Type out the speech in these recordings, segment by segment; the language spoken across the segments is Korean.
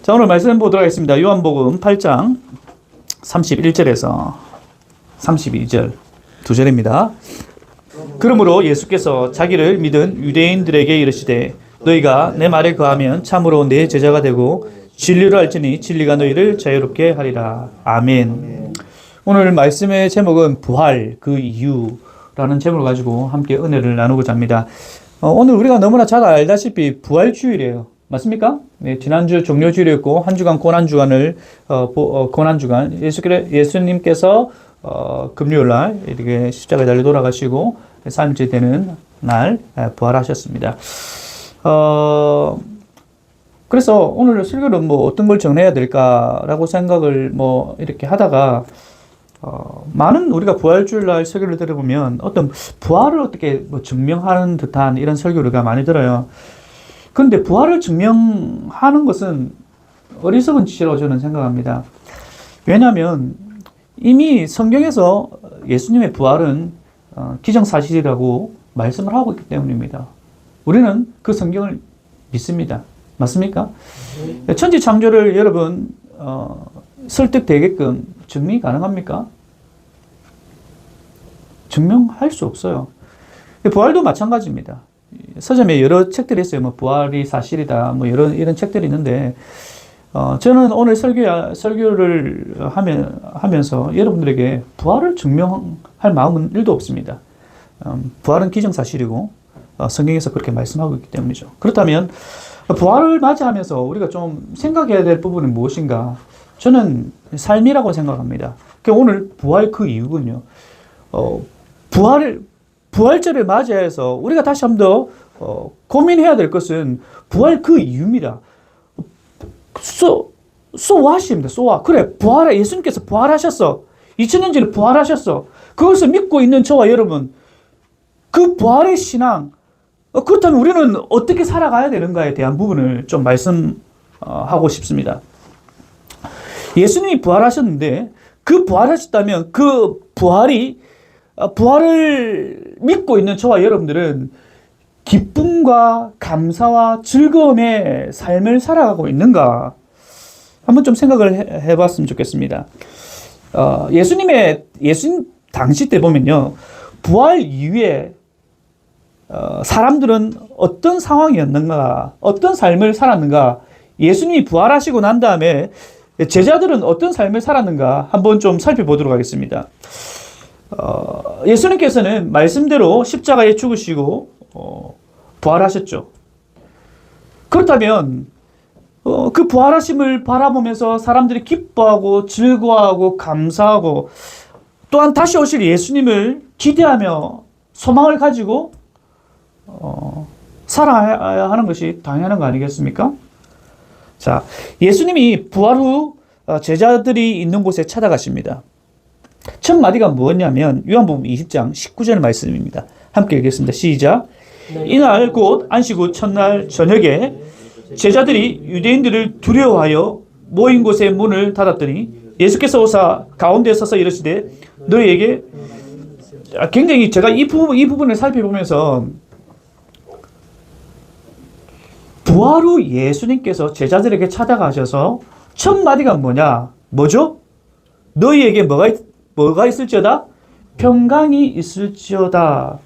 자, 오늘 말씀 보도록 하겠습니다. 요한복음 8장 31절에서 32절 두 절입니다. 그러므로 예수께서 자기를 믿은 유대인들에게 이르시되 너희가 내 말에 거하면 참으로 내 제자가 되고 진리를 알지니 진리가 너희를 자유롭게 하리라. 아멘. 오늘 말씀의 제목은 부활 그 이유라는 제목을 가지고 함께 은혜를 나누고자 합니다. 오늘 우리가 너무나 잘 알다시피 부활주일이에요. 맞습니까? 네, 지난주 종료주일이었고 한 주간 고난주간을 고난주간 예수님께서 금요일날 이렇게 십자가에 달려 돌아가시고 3일째 되는 날 부활하셨습니다. 그래서 오늘 설교는 뭐 어떤 걸 정해야 될까라고 생각을 뭐 이렇게 하다가 많은 우리가 부활주일날 설교를 들어보면 어떤 부활을 어떻게 뭐 증명하는 듯한 이런 설교가 많이 들어요. 그런데 부활을 증명하는 것은 어리석은 짓이라고 저는 생각합니다. 왜냐하면 이미 성경에서 예수님의 부활은 기정사실이라고 말씀을 하고 있기 때문입니다. 우리는 그 성경을 믿습니다. 맞습니까? 천지창조를 여러분 설득되게끔 증명이 가능합니까? 증명할 수 없어요. 부활도 마찬가지입니다. 서점에 여러 책들이 있어요. 뭐 부활이 사실이다. 뭐 이런 책들이 있는데 저는 오늘 설교를 하면서 여러분들에게 부활을 증명할 마음은 1도 없습니다. 부활은 기정사실이고 성경에서 그렇게 말씀하고 있기 때문이죠. 그렇다면 부활을 맞이하면서 우리가 좀 생각해야 될 부분은 무엇인가? 저는 삶이라고 생각합니다. 오늘 부활 그 이유군요. 부활절을 맞이해서 우리가 다시 한 번 더 고민해야 될 것은 부활 그 이유입니다. So what입니다. So what. 그래, 예수님께서 부활하셨어. 2000년 전에 부활하셨어. 그것을 믿고 있는 저와 여러분, 그 부활의 신앙, 그렇다면 우리는 어떻게 살아가야 되는가에 대한 부분을 좀 말씀하고 싶습니다. 예수님이 부활하셨는데 그 부활하셨다면 그 부활을 믿고 있는 저와 여러분들은 기쁨과 감사와 즐거움의 삶을 살아가고 있는가? 한번 좀 생각을 해봤으면 좋겠습니다. 예수님 당시 때 보면요. 부활 이후에 사람들은 어떤 상황이었는가, 어떤 삶을 살았는가, 예수님이 부활하시고 난 다음에 제자들은 어떤 삶을 살았는가 한번 좀 살펴보도록 하겠습니다. 예수님께서는 말씀대로 십자가에 죽으시고 부활하셨죠. 그렇다면 그 부활하심을 바라보면서 사람들이 기뻐하고 즐거워하고 감사하고 또한 다시 오실 예수님을 기대하며 소망을 가지고 살아야 하는 것이 당연한 거 아니겠습니까? 자, 예수님이 부활 후 제자들이 있는 곳에 찾아가십니다. 첫 마디가 무엇냐면 요한복음 20장 19절 말씀입니다. 함께 읽겠습니다. 시작. 이날 곧 안식 후 첫날 저녁에 제자들이 유대인들을 두려워하여 모인 곳에 문을 닫았더니 예수께서 오사 가운데 서서 이르시되 너희에게 굉장히 제가 이 부분을 살펴보면서 부활 후 예수님께서 제자들에게 찾아가셔서 첫 마디가 뭐죠? 너희에게 뭐가 있을지어다? 평강이 있을지어다.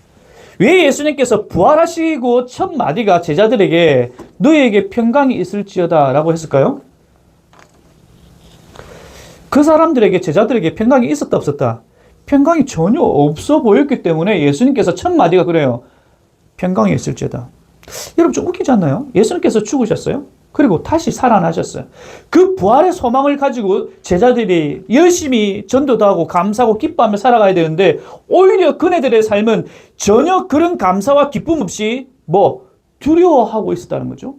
왜 예수님께서 부활하시고 첫 마디가 제자들에게 너희에게 평강이 있을지어다 라고 했을까요? 그 사람들에게 제자들에게 평강이 있었다 없었다? 평강이 전혀 없어 보였기 때문에 예수님께서 첫 마디가 그래요. 평강이 있을지어다. 여러분 좀 웃기지 않나요? 예수님께서 죽으셨어요. 그리고 다시 살아나셨어요. 그 부활의 소망을 가지고 제자들이 열심히 전도도 하고 감사하고 기뻐하며 살아가야 되는데 오히려 그네들의 삶은 전혀 그런 감사와 기쁨 없이 두려워하고 있었다는 거죠.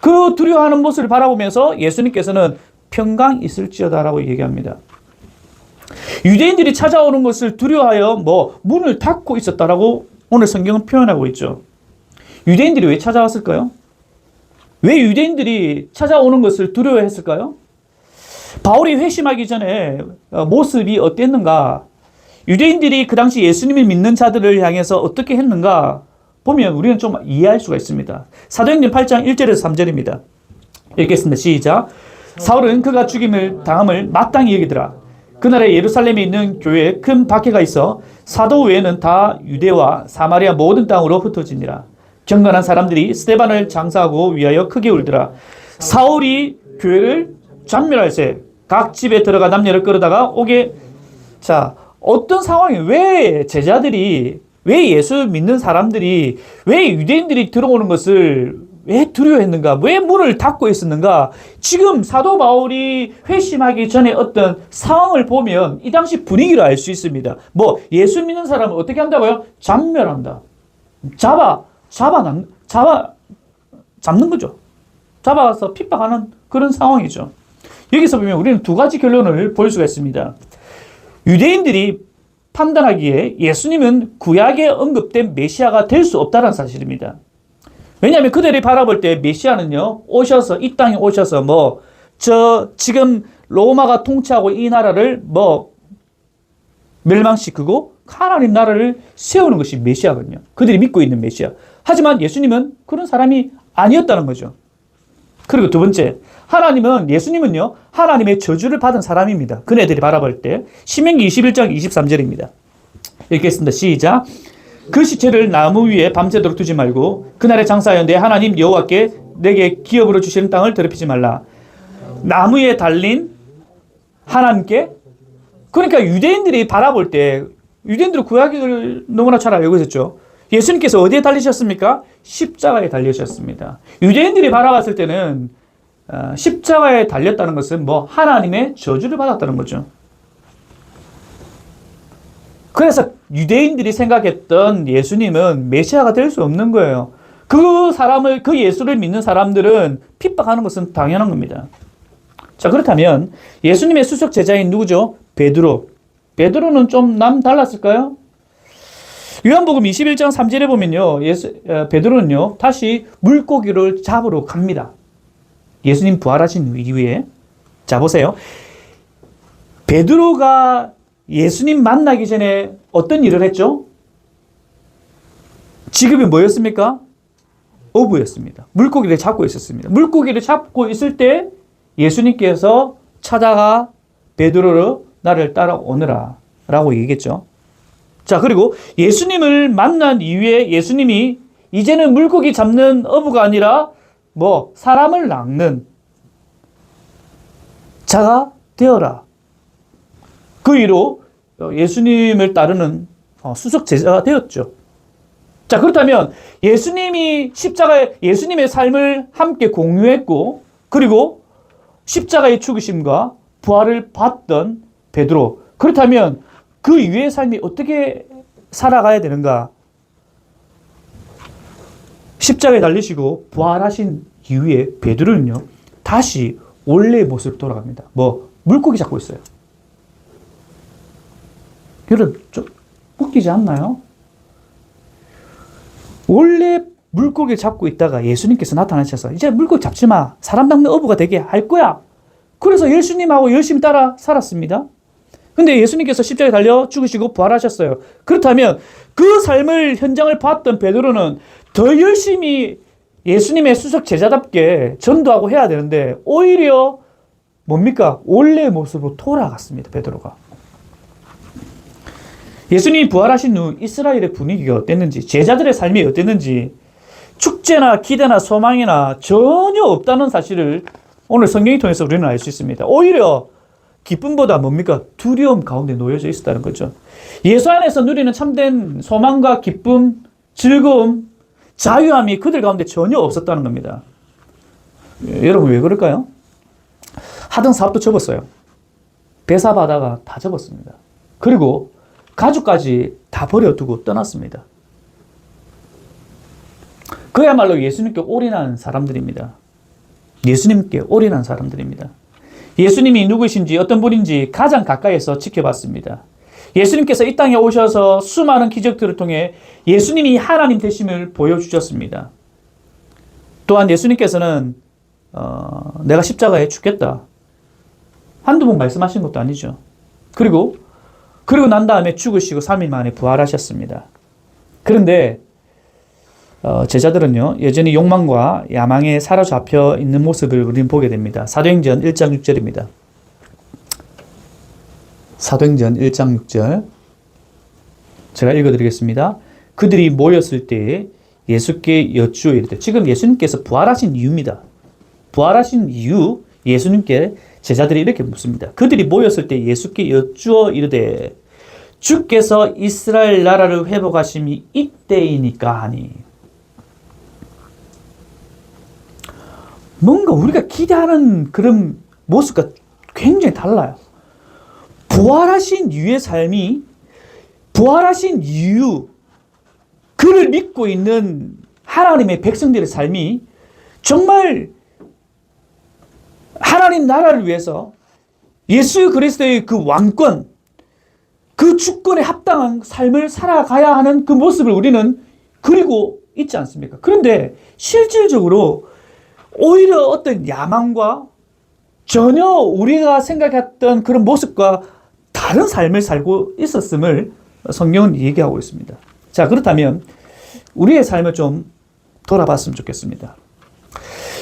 그 두려워하는 모습을 바라보면서 예수님께서는 평강 있을지어다라고 얘기합니다. 유대인들이 찾아오는 것을 두려워하여 문을 닫고 있었다라고 오늘 성경은 표현하고 있죠. 유대인들이 왜 찾아왔을까요? 왜 유대인들이 찾아오는 것을 두려워했을까요? 바울이 회심하기 전에 모습이 어땠는가? 유대인들이 그 당시 예수님을 믿는 자들을 향해서 어떻게 했는가? 보면 우리는 좀 이해할 수가 있습니다. 사도행전 8장 1절에서 3절입니다. 읽겠습니다. 시작. 사울은 그가 죽임을 당함을 마땅히 여기더라. 그날에 예루살렘에 있는 교회에 큰 박해가 있어 사도 외에는 다 유대와 사마리아 모든 땅으로 흩어지니라. 경건한 사람들이 스데반을 장사하고 위하여 크게 울더라. 사울이 교회를 잔멸할세 각 집에 들어가 남녀를 끌어다가 오게. 자, 어떤 상황이, 왜 제자들이, 왜 예수 믿는 사람들이, 왜 유대인들이 들어오는 것을 왜 두려워했는가? 왜 문을 닫고 있었는가? 지금 사도 바울이 회심하기 전에 어떤 상황을 보면 이 당시 분위기를 알 수 있습니다. 뭐 예수 믿는 사람은 어떻게 한다고요? 잔멸한다. 잡는 거죠. 잡아서 핍박하는 그런 상황이죠. 여기서 보면 우리는 두 가지 결론을 볼 수가 있습니다. 유대인들이 판단하기에 예수님은 구약에 언급된 메시아가 될 수 없다는 사실입니다. 왜냐하면 그들이 바라볼 때 메시아는요, 오셔서, 이 땅에 오셔서 지금 로마가 통치하고 이 나라를 멸망시키고 하나님 나라를 세우는 것이 메시아거든요. 그들이 믿고 있는 메시아. 하지만 예수님은 그런 사람이 아니었다는 거죠. 그리고 두 번째, 예수님은요, 하나님의 저주를 받은 사람입니다. 그네들이 바라볼 때. 신명기 21장 23절입니다. 읽겠습니다. 시작. 그 시체를 나무 위에 밤새도록 두지 말고 그날에 장사하여 내 하나님 여호와께 내게 기업으로 주시는 땅을 더럽히지 말라. 나무에 달린 하나님께, 그러니까 유대인들이 바라볼 때, 유대인들은 구약을 너무나 잘 알고 있었죠. 예수님께서 어디에 달리셨습니까? 십자가에 달리셨습니다. 유대인들이 바라봤을 때는 십자가에 달렸다는 것은 하나님의 저주를 받았다는 거죠. 그래서 유대인들이 생각했던 예수님은 메시아가 될 수 없는 거예요. 그 예수를 믿는 사람들은 핍박하는 것은 당연한 겁니다. 자, 그렇다면 예수님의 수석 제자인 누구죠? 베드로. 베드로는 좀 달랐을까요? 요한복음 21장 3절에 보면요, 베드로는요, 다시 물고기를 잡으러 갑니다. 예수님 부활하신 이후에. 자, 보세요. 베드로가 예수님 만나기 전에 어떤 일을 했죠? 직업이 뭐였습니까? 어부였습니다. 물고기를 잡고 있었습니다. 물고기를 잡고 있을 때 예수님께서 찾아가 베드로를 나를 따라오너라 라고 얘기했죠. 자, 그리고 예수님을 만난 이후에 예수님이 이제는 물고기 잡는 어부가 아니라 사람을 낚는 자가 되어라. 그 이후로 예수님을 따르는 수석 제자가 되었죠. 자, 그렇다면 예수님이 십자가에 예수님의 삶을 함께 공유했고, 그리고 십자가의 죽으심과 부활을 받던 베드로, 그렇다면 그 이후의 삶이 어떻게 살아가야 되는가? 십자가에 달리시고 부활하신 이후에 베드로는요, 다시 원래의 모습으로 돌아갑니다. 물고기 잡고 있어요. 여러분, 좀 웃기지 않나요? 원래 물고기를 잡고 있다가 예수님께서 나타나셔서 이제 물고기 잡지 마. 사람 낚는 어부가 되게 할 거야. 그래서 예수님하고 열심히 따라 살았습니다. 근데 예수님께서 십자가에 달려 죽으시고 부활하셨어요. 그렇다면 그 삶을, 현장을 봤던 베드로는 더 열심히 예수님의 수석 제자답게 전도하고 해야 되는데 오히려 뭡니까? 원래의 모습으로 돌아갔습니다. 베드로가. 예수님이 부활하신 후 이스라엘의 분위기가 어땠는지, 제자들의 삶이 어땠는지, 축제나 기대나 소망이나 전혀 없다는 사실을 오늘 성경을 통해서 우리는 알 수 있습니다. 오히려 기쁨보다 뭡니까? 두려움 가운데 놓여져 있었다는 거죠. 예수 안에서 누리는 참된 소망과 기쁨, 즐거움, 자유함이 그들 가운데 전혀 없었다는 겁니다. 여러분, 왜 그럴까요? 하던 사업도 접었어요. 배사바다가 다 접었습니다. 그리고 가족까지 다 버려두고 떠났습니다. 그야말로 예수님께 올인한 사람들입니다. 예수님께 올인한 사람들입니다. 예수님이 누구신지, 어떤 분인지 가장 가까이에서 지켜봤습니다. 예수님께서 이 땅에 오셔서 수많은 기적들을 통해 예수님이 하나님 되심을 보여주셨습니다. 또한 예수님께서는 내가 십자가에 죽겠다, 한두 번 말씀하신 것도 아니죠. 그리고 난 다음에 죽으시고 3일 만에 부활하셨습니다. 그런데 제자들은요, 여전히 욕망과 야망에 사로잡혀 있는 모습을 우리는 보게 됩니다. 사도행전 1장 6절입니다. 사도행전 1장 6절. 제가 읽어드리겠습니다. 그들이 모였을 때에 예수께 여쭈어 이르되, 지금 예수님께서 부활하신 이유입니다. 부활하신 이유, 예수님께 제자들이 이렇게 묻습니다. 그들이 모였을 때 예수께 여쭈어 이르되, 주께서 이스라엘 나라를 회복하심이 이때이니까 하니. 뭔가 우리가 기대하는 그런 모습과 굉장히 달라요. 부활하신 이유의 삶이, 부활하신 이유, 그를 믿고 있는 하나님의 백성들의 삶이 정말 하나님 나라를 위해서 예수 그리스도의 그 왕권, 그 주권에 합당한 삶을 살아가야 하는 그 모습을 우리는 그리고 있지 않습니까? 그런데 실질적으로 오히려 어떤 야망과 전혀 우리가 생각했던 그런 모습과 다른 삶을 살고 있었음을 성경은 얘기하고 있습니다. 자, 그렇다면 우리의 삶을 좀 돌아봤으면 좋겠습니다.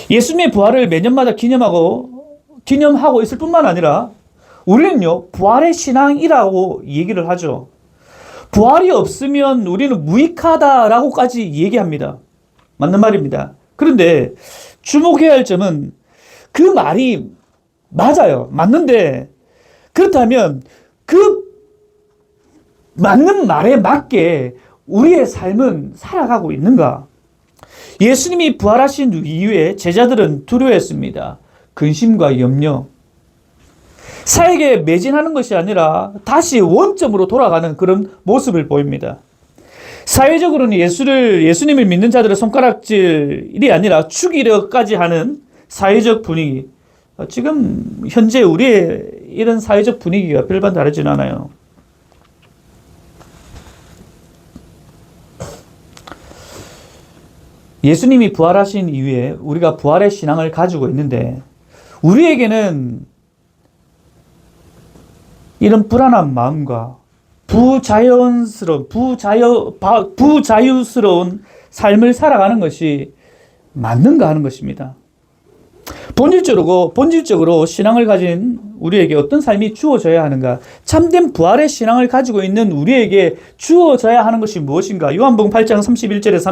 예수님의 부활을 매년마다 기념하고 있을 뿐만 아니라 우리는요, 부활의 신앙이라고 얘기를 하죠. 부활이 없으면 우리는 무익하다라고까지 얘기합니다. 맞는 말입니다. 그런데 주목해야 할 점은 그 말이 맞아요. 맞는데 그렇다면 그 맞는 말에 맞게 우리의 삶은 살아가고 있는가? 예수님이 부활하신 이후에 제자들은 두려워했습니다. 근심과 염려. 사역에 매진하는 것이 아니라 다시 원점으로 돌아가는 그런 모습을 보입니다. 사회적으로는 예수님을 믿는 자들의 손가락질이 아니라 죽이려까지 하는 사회적 분위기. 지금 현재 우리의 이런 사회적 분위기가 별반 다르진 않아요. 예수님이 부활하신 이후에 우리가 부활의 신앙을 가지고 있는데 우리에게는 이런 불안한 마음과 부자유스러운 삶을 살아가는 것이 맞는가 하는 것입니다. 본질적으로 신앙을 가진 우리에게 어떤 삶이 주어져야 하는가? 참된 부활의 신앙을 가지고 있는 우리에게 주어져야 하는 것이 무엇인가? 요한복음 8장 31절에서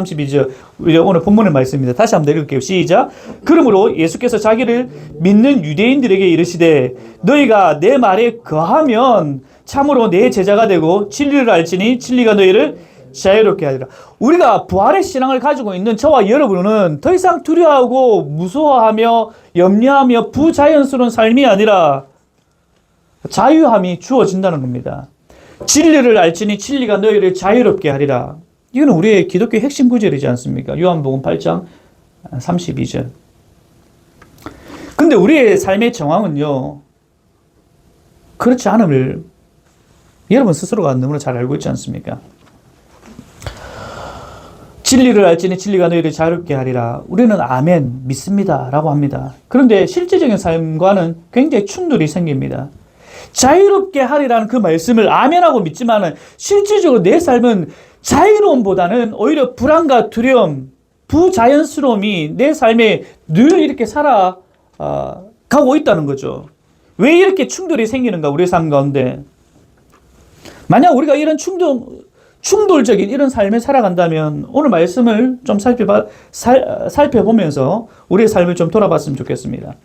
32절, 오늘 본문의 말씀입니다. 다시 한번 읽을게요. 시작. 그러므로 예수께서 자기를 믿는 유대인들에게 이르시되 너희가 내 말에 거하면 참으로 내 제자가 되고 진리를 알지니 진리가 너희를 자유롭게 하리라. 우리가 부활의 신앙을 가지고 있는 저와 여러분은 더 이상 두려워하고 무서워하며 염려하며 부자연스러운 삶이 아니라 자유함이 주어진다는 겁니다. 진리를 알지니 진리가 너희를 자유롭게 하리라. 이거는 우리의 기독교의 핵심 구절이지 않습니까? 요한복음 8장 32절. 근데 우리의 삶의 정황은요, 그렇지 않음을 여러분 스스로가 너무나 잘 알고 있지 않습니까? 진리를 알지니 진리가 너희를 자유롭게 하리라. 우리는 아멘, 믿습니다 라고 합니다. 그런데 실제적인 삶과는 굉장히 충돌이 생깁니다. 자유롭게 하리라는 그 말씀을 아멘하고 믿지만은 실질적으로 내 삶은 자유로움보다는 오히려 불안과 두려움, 부자연스러움이 내 삶에 늘 이렇게 살아가고 있다는 거죠. 왜 이렇게 충돌이 생기는가, 우리의 삶 가운데. 만약 우리가 이런 충돌적인 이런 삶을 살아간다면 오늘 말씀을 좀 살펴보면서 우리의 삶을 좀 돌아봤으면 좋겠습니다.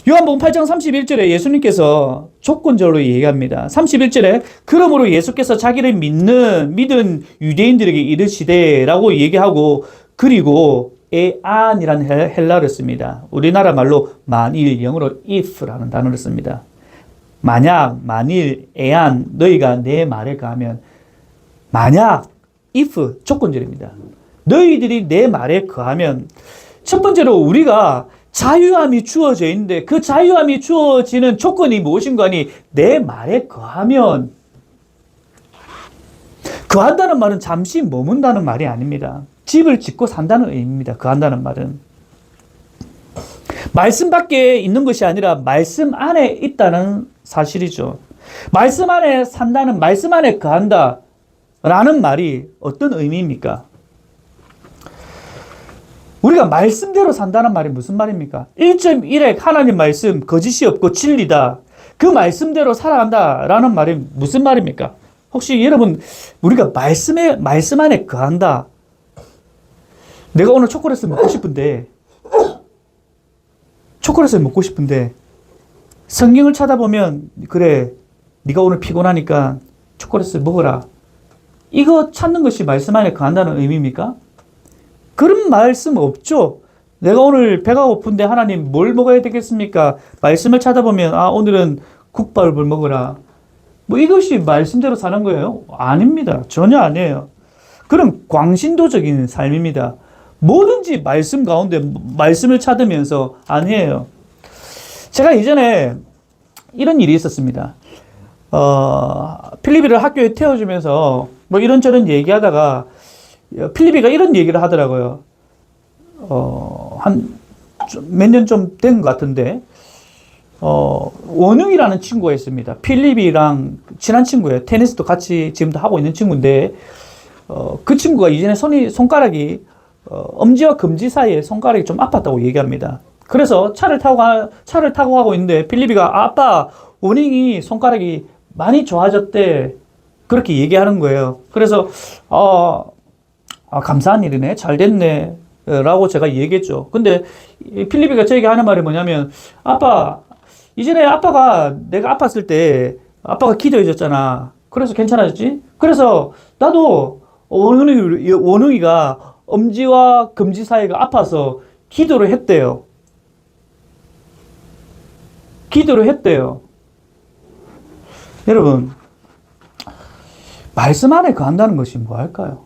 요한복음 8장 31절에 예수님께서 조건적으로 얘기합니다. 31절에 그러므로 예수께서 자기를 믿은 유대인들에게 이르시되 라고 얘기하고, 그리고 에안이라는 헬라어를 씁니다. 우리나라 말로 만일, 영어로 if라는 단어를 씁니다. 만약, 만일, 에안, 너희가 내 말에 거하면, 만약, if, 조건절입니다. 너희들이 내 말에 거하면, 첫 번째로 우리가 자유함이 주어져 있는데 그 자유함이 주어지는 조건이 무엇인가 하니 내 말에 거하면, 거한다는 말은 잠시 머문다는 말이 아닙니다. 집을 짓고 산다는 의미입니다. 거한다는 말은. 말씀 밖에 있는 것이 아니라 말씀 안에 있다는 사실이죠. 말씀 안에 산다는, 말씀 안에 거한다 라는 말이 어떤 의미입니까? 우리가 말씀대로 산다는 말이 무슨 말입니까? 1.1에 하나님 말씀 거짓이 없고 진리다. 그 말씀대로 살아간다라는 말이 무슨 말입니까? 혹시 여러분 우리가 말씀 안에 거한다. 내가 오늘 초콜릿을 먹고 싶은데 성경을 찾아보면 그래 네가 오늘 피곤하니까 초콜릿을 먹어라. 이거 찾는 것이 말씀 안에 거한다는 의미입니까? 그런 말씀 없죠. 내가 오늘 배가 고픈데 하나님 뭘 먹어야 되겠습니까? 말씀을 찾아보면 오늘은 국밥을 먹어라. 뭐 이것이 말씀대로 사는 거예요? 아닙니다. 전혀 아니에요. 그럼 광신도적인 삶입니다. 뭐든지 말씀 가운데 말씀을 찾으면서 아니에요. 제가 예전에 이런 일이 있었습니다. 필리비를 학교에 태워주면서 뭐 이런저런 얘기하다가 필리비가 이런 얘기를 하더라고요. 한 몇 년 좀 된 것 같은데, 원웅이라는 친구가 있습니다. 필리비랑 친한 친구예요. 테니스도 같이 지금도 하고 있는 친구인데, 그 친구가 이전에 손가락이, 엄지와 금지 사이에 손가락이 좀 아팠다고 얘기합니다. 그래서 차를 타고 가고 있는데, 필리비가, 아빠, 원웅이 손가락이 많이 좋아졌대. 그렇게 얘기하는 거예요. 그래서, 감사한 일이네. 잘 됐네. 라고 제가 얘기했죠. 근데 필리비가 저에게 하는 말이 뭐냐면, 아빠, 이전에 내가 아팠을 때 아빠가 기도해줬잖아. 그래서 괜찮아졌지? 그래서 나도 원웅이가 엄지와 금지 사이가 아파서 기도를 했대요. 여러분, 말씀 안에 거한다는 것이 뭐 할까요?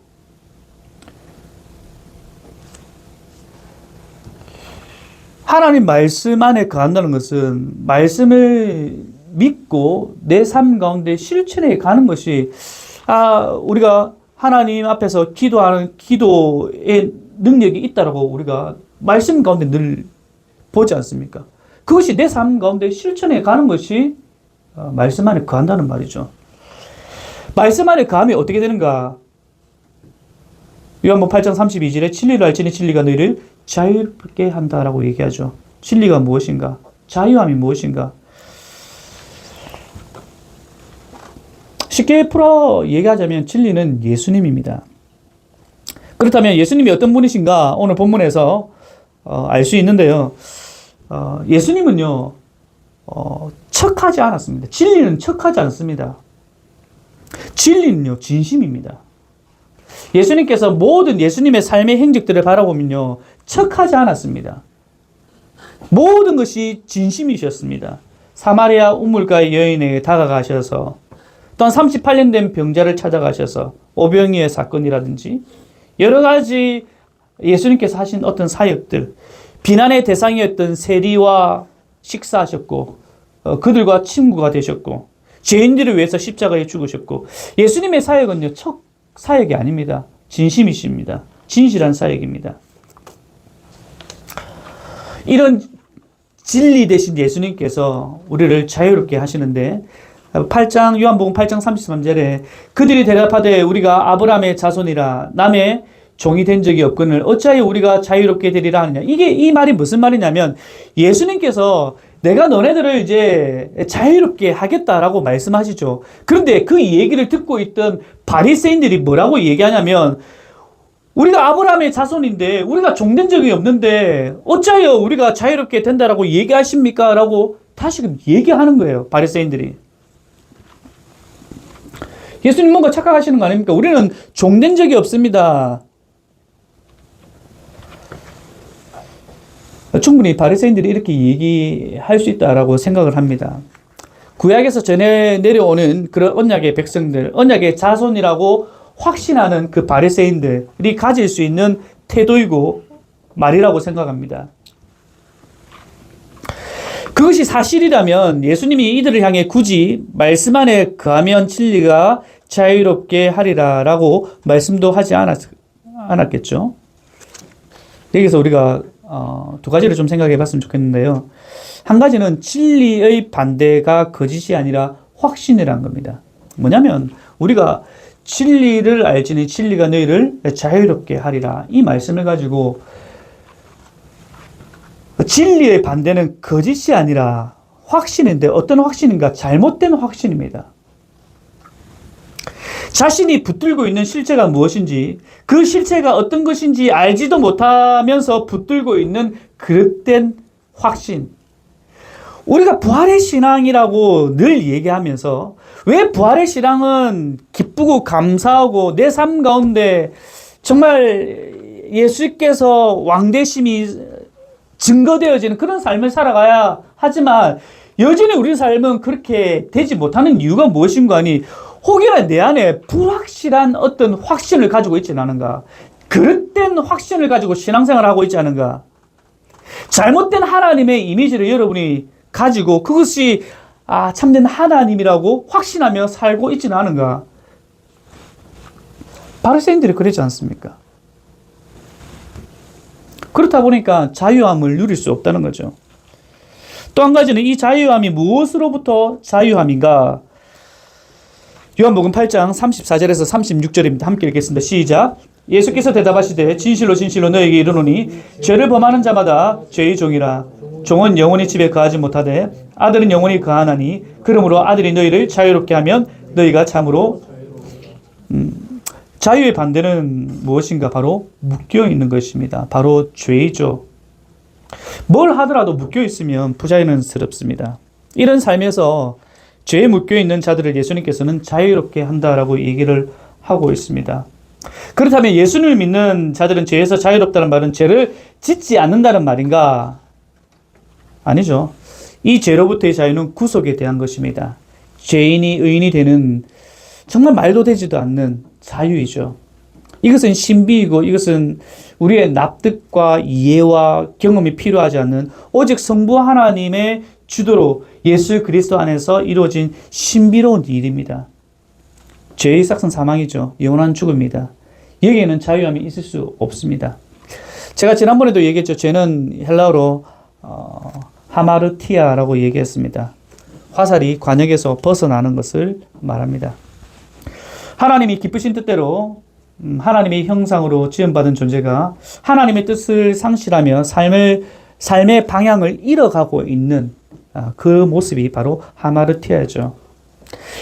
하나님 말씀 안에 거한다는 것은 말씀을 믿고 내 삶 가운데 실천해 가는 것이 우리가 하나님 앞에서 기도하는 기도의 능력이 있다라고 우리가 말씀 가운데 늘 보지 않습니까? 그것이 내 삶 가운데 실천해 가는 것이 말씀 안에 거한다는 말이죠. 말씀 안에 거하면 어떻게 되는가? 요한복음 8장 32절에 진리를 알지니 진리가 너희를 자유롭게 한다라고 얘기하죠. 진리가 무엇인가? 자유함이 무엇인가? 쉽게 풀어 얘기하자면 진리는 예수님입니다. 그렇다면 예수님이 어떤 분이신가? 오늘 본문에서 알 수 있는데요. 예수님은요, 척하지 않았습니다. 진리는 척하지 않습니다. 진리는요, 진심입니다. 예수님께서 모든 예수님의 삶의 행적들을 바라보면요, 척하지 않았습니다. 모든 것이 진심이셨습니다. 사마리아 우물가의 여인에게 다가가셔서, 또한 38년 된 병자를 찾아가셔서 오병이의 사건이라든지 여러 가지 예수님께서 하신 어떤 사역들, 비난의 대상이었던 세리와 식사하셨고, 그들과 친구가 되셨고, 죄인들을 위해서 십자가에 죽으셨고, 예수님의 사역은요, 척 사역이 아닙니다. 진심이십니다. 진실한 사역입니다. 이런 진리 되신 예수님께서 우리를 자유롭게 하시는데, 요한복음 8장 33절에 그들이 대답하되 우리가 아브라함의 자손이라 남의 종이 된 적이 없거늘 어찌하여 우리가 자유롭게 되리라 하느냐. 이 말이 무슨 말이냐면, 예수님께서 내가 너네들을 이제 자유롭게 하겠다라고 말씀하시죠. 그런데 그 얘기를 듣고 있던 바리새인들이 뭐라고 얘기하냐면, 우리가 아브라함의 자손인데 우리가 종된 적이 없는데 어찌하여 우리가 자유롭게 된다라고 얘기하십니까? 라고 다시금 얘기하는 거예요. 바리새인들이. 예수님 뭔가 착각하시는 거 아닙니까? 우리는 종된 적이 없습니다. 충분히 바리새인들이 이렇게 얘기할 수 있다라고 생각을 합니다. 구약에서 전해 내려오는 그런 언약의 백성들, 언약의 자손이라고 확신하는 그 바리새인들이 가질 수 있는 태도이고 말이라고 생각합니다. 그것이 사실이라면 예수님이 이들을 향해 굳이 말씀 안에 거하면 진리가 자유롭게 하리라 라고 말씀도 하지 않았겠죠. 여기서 우리가 두 가지를 좀 생각해 봤으면 좋겠는데요. 한 가지는 진리의 반대가 거짓이 아니라 확신이라는 겁니다. 뭐냐면 우리가 진리를 알지니 진리가 너희를 자유롭게 하리라 이 말씀을 가지고 진리의 반대는 거짓이 아니라 확신인데 어떤 확신인가? 잘못된 확신입니다. 자신이 붙들고 있는 실체가 무엇인지, 그 실체가 어떤 것인지 알지도 못하면서 붙들고 있는 그릇된 확신. 우리가 부활의 신앙이라고 늘 얘기하면서 왜 부활의 신앙은 기쁘고 감사하고 내 삶 가운데 정말 예수께서 왕되심이 증거되어지는 그런 삶을 살아가야 하지만 여전히 우리 삶은 그렇게 되지 못하는 이유가 무엇인가 하니 혹여나 내 안에 불확실한 어떤 확신을 가지고 있지 않은가? 그릇된 확신을 가지고 신앙생활을 하고 있지 않은가? 잘못된 하나님의 이미지를 여러분이 가지고 그것이 참된 하나님이라고 확신하며 살고 있지는 않은가? 바리새인들이 그러지 않습니까? 그렇다 보니까 자유함을 누릴 수 없다는 거죠. 또 한 가지는 이 자유함이 무엇으로부터 자유함인가? 요한복음 8장 34절에서 36절입니다. 함께 읽겠습니다. 시작. 예수께서 대답하시되 진실로 진실로 너에게 이르노니 죄를 범하는 자마다 죄의 종이라. 종은 영원히 집에 거하지 못하되 아들은 영원히 거하나니 그러므로 아들이 너희를 자유롭게 하면 너희가 참으로 자유의 반대는 무엇인가? 바로 묶여 있는 것입니다. 바로 죄이죠. 뭘 하더라도 묶여 있으면 부자연스럽습니다. 이런 삶에서 죄에 묶여 있는 자들을 예수님께서는 자유롭게 한다라고 얘기를 하고 있습니다. 그렇다면 예수님을 믿는 자들은 죄에서 자유롭다는 말은 죄를 짓지 않는다는 말인가? 아니죠. 이 죄로부터의 자유는 구속에 대한 것입니다. 죄인이 의인이 되는 정말 말도 되지도 않는 자유이죠. 이것은 신비이고 이것은 우리의 납득과 이해와 경험이 필요하지 않는 오직 성부 하나님의 주도로 예수 그리스도 안에서 이루어진 신비로운 일입니다. 죄의 삭은 사망이죠. 영원한 죽음입니다. 여기에는 자유함이 있을 수 없습니다. 제가 지난번에도 얘기했죠. 죄는 헬라어로 하마르티아라고 얘기했습니다. 화살이 관역에서 벗어나는 것을 말합니다. 하나님이 기쁘신 뜻대로 하나님의 형상으로 지음받은 존재가 하나님의 뜻을 상실하며 삶의 방향을 잃어가고 있는 그 모습이 바로 하마르티아죠.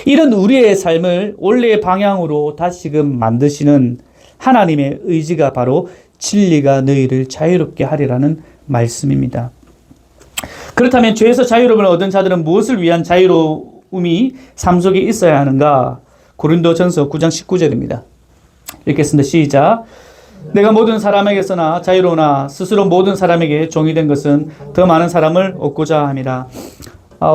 이런 우리의 삶을 원래의 방향으로 다시금 만드시는 하나님의 의지가 바로 진리가 너희를 자유롭게 하리라는 말씀입니다. 그렇다면 죄에서 자유로움을 얻은 자들은 무엇을 위한 자유로움이 삶 속에 있어야 하는가? 고린도전서 9장 19절입니다. 읽겠습니다. 시작. 내가 모든 사람에게서나 자유로우나 스스로 모든 사람에게 종이 된 것은 더 많은 사람을 얻고자 함이라.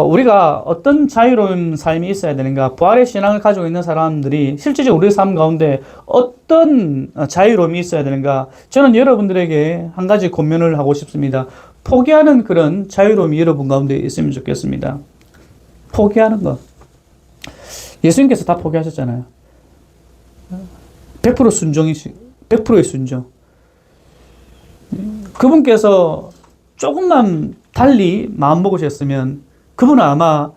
우리가 어떤 자유로운 삶이 있어야 되는가? 부활의 신앙을 가지고 있는 사람들이 실제적으로 우리의 삶 가운데 어떤 자유로움이 있어야 되는가? 저는 여러분들에게 한 가지 권면을 하고 싶습니다. 포기하는 그런 자유로움이 여러분 가운데 있으면 좋겠습니다. 포기하는 것. 예수님께서 다 포기하셨잖아요. 100% 순종이시, 100%의 순종. 그분께서 조금만 달리 마음먹으셨으면 그분은 아마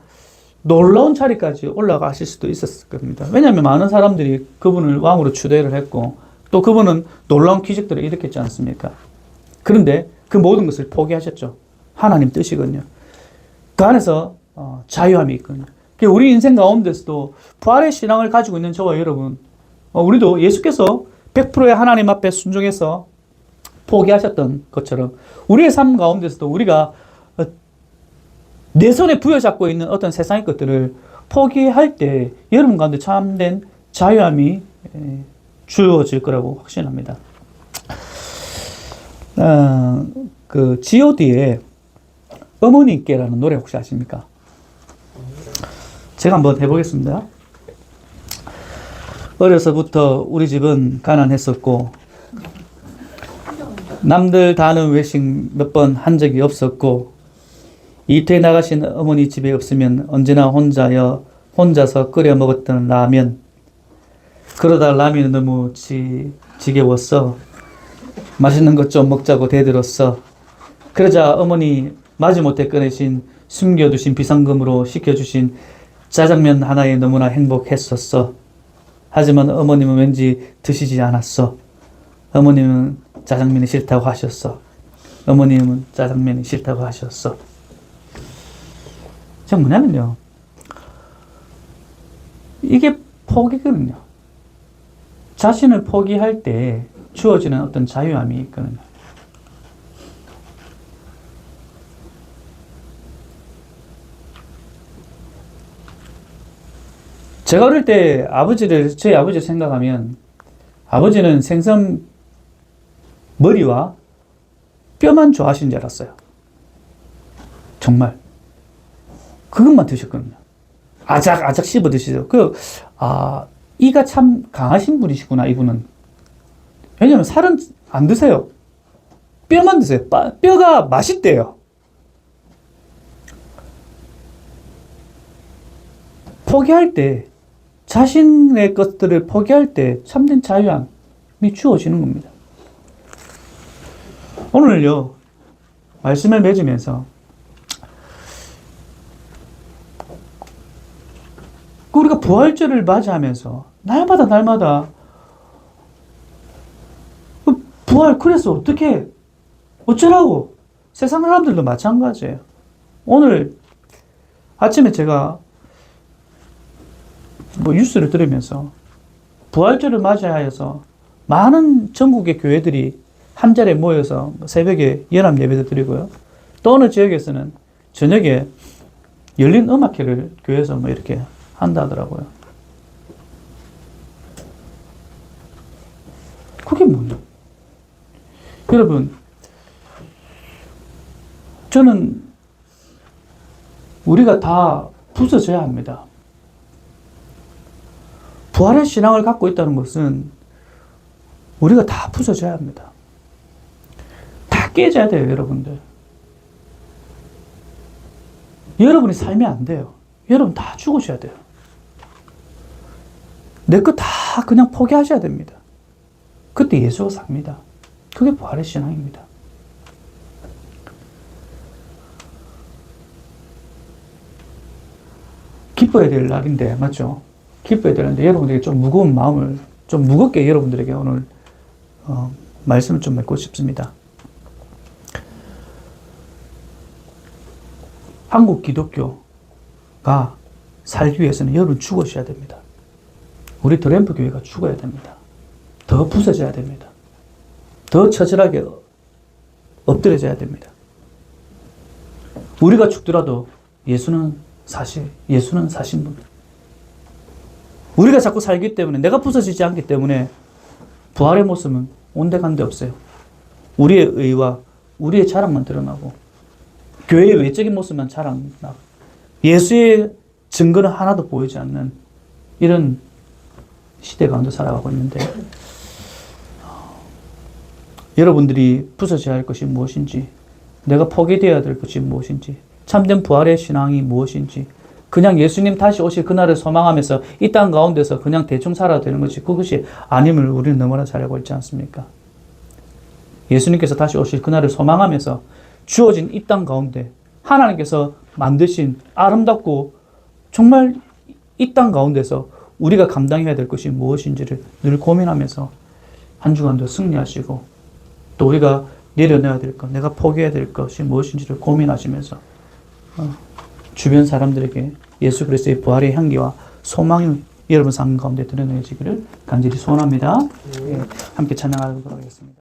놀라운 자리까지 올라가실 수도 있었을 겁니다. 왜냐하면 많은 사람들이 그분을 왕으로 추대를 했고 또 그분은 놀라운 기적들을 일으켰지 않습니까? 그런데 그 모든 것을 포기하셨죠. 하나님 뜻이거든요. 그 안에서 자유함이 있거든요. 우리 인생 가운데서도 부활의 신앙을 가지고 있는 저와 여러분, 우리도 예수께서 100%의 하나님 앞에 순종해서 포기하셨던 것처럼 우리의 삶 가운데서도 우리가 내 손에 부여잡고 있는 어떤 세상의 것들을 포기할 때 여러분 가운데 참된 자유함이 주어질 거라고 확신합니다. 그 G.O.D의 어머니께라는 노래 혹시 아십니까? 제가 한번 해보겠습니다. 어려서부터 우리 집은 가난했었고 남들 다 하는 외식 몇 번 한 적이 없었고 이태에 나가신 어머니 집에 없으면 언제나 혼자서 끓여 먹었던 라면. 그러다 라면이 너무 지겨웠어. 맛있는 것 좀 먹자고 대들었어. 그러자 어머니 마지못해 꺼내신 숨겨두신 비상금으로 시켜주신 짜장면 하나에 너무나 행복했었어. 하지만 어머님은 왠지 드시지 않았어. 어머님은 짜장면이 싫다고 하셨어. 어머님은 짜장면이 싫다고 하셨어. 저 뭐냐면요. 이게 포기거든요. 자신을 포기할 때 주어지는 어떤 자유함이 있거든요. 제가 어릴 때 저희 아버지를 생각하면 아버지는 생선 머리와 뼈만 좋아하시는 줄 알았어요. 정말. 그것만 드셨거든요. 아작 씹어 드시죠. 이가 참 강하신 분이시구나, 이분은. 왜냐면 살은 안 드세요. 뼈만 드세요. 뼈가 맛있대요. 포기할 때, 자신의 것들을 포기할 때 참된 자유함이 주어지는 겁니다. 오늘요, 말씀을 맺으면서 우리가 부활절을 맞이하면서 날마다 부활 그래서 어떻게 어쩌라고 세상 사람들도 마찬가지예요. 오늘 아침에 제가 뉴스를 들으면서 부활절을 맞이하여서 많은 전국의 교회들이 한 자리에 모여서 새벽에 연합 예배도 드리고요. 또 어느 지역에서는 저녁에 열린 음악회를 교회에서 이렇게 한다 하더라고요. 그게 뭐냐? 여러분, 저는 우리가 다 부서져야 합니다. 부활의 신앙을 갖고 있다는 것은 우리가 다 부서져야 합니다. 다 깨져야 돼요, 여러분들. 여러분이 살면 안 돼요. 여러분 다 죽으셔야 돼요. 내 거 다 그냥 포기하셔야 됩니다. 그때 예수가 삽니다. 그게 부활의 신앙입니다. 기뻐야 될 날인데, 맞죠? 기뻐야 되는데 여러분들에게 좀 무거운 마음을 좀 무겁게 여러분들에게 오늘 말씀을 좀 맺고 싶습니다. 한국 기독교가 살기 위해서는 여러분 죽으셔야 됩니다. 우리 드램프 교회가 죽어야 됩니다. 더 부서져야 됩니다. 더 처절하게 엎드려져야 됩니다. 우리가 죽더라도 예수는 사신 분. 우리가 자꾸 살기 때문에, 내가 부서지지 않기 때문에 부활의 모습은 온데간데 없어요. 우리의 의와 우리의 자랑만 드러나고 교회의 외적인 모습만 자랑나고 예수의 증거는 하나도 보이지 않는 이런 시대 가운데 살아가고 있는데, 여러분들이 부서져야 할 것이 무엇인지, 내가 포기되어야 될 것이 무엇인지, 참된 부활의 신앙이 무엇인지, 그냥 예수님 다시 오실 그날을 소망하면서 이 땅 가운데서 그냥 대충 살아도 되는 것이, 그것이 아님을 우리는 너무나 잘 알고 있지 않습니까? 예수님께서 다시 오실 그날을 소망하면서 주어진 이 땅 가운데 하나님께서 만드신 아름답고 정말 이 땅 가운데서 우리가 감당해야 될 것이 무엇인지를 늘 고민하면서 한 주간도 승리하시고, 또 우리가 내려놔야 될 것, 내가 포기해야 될 것이 무엇인지를 고민하시면서 주변 사람들에게 예수 그리스도의 부활의 향기와 소망이 여러분 삶 가운데 드러내지기를 간절히 소원합니다. 함께 찬양하도록 하겠습니다.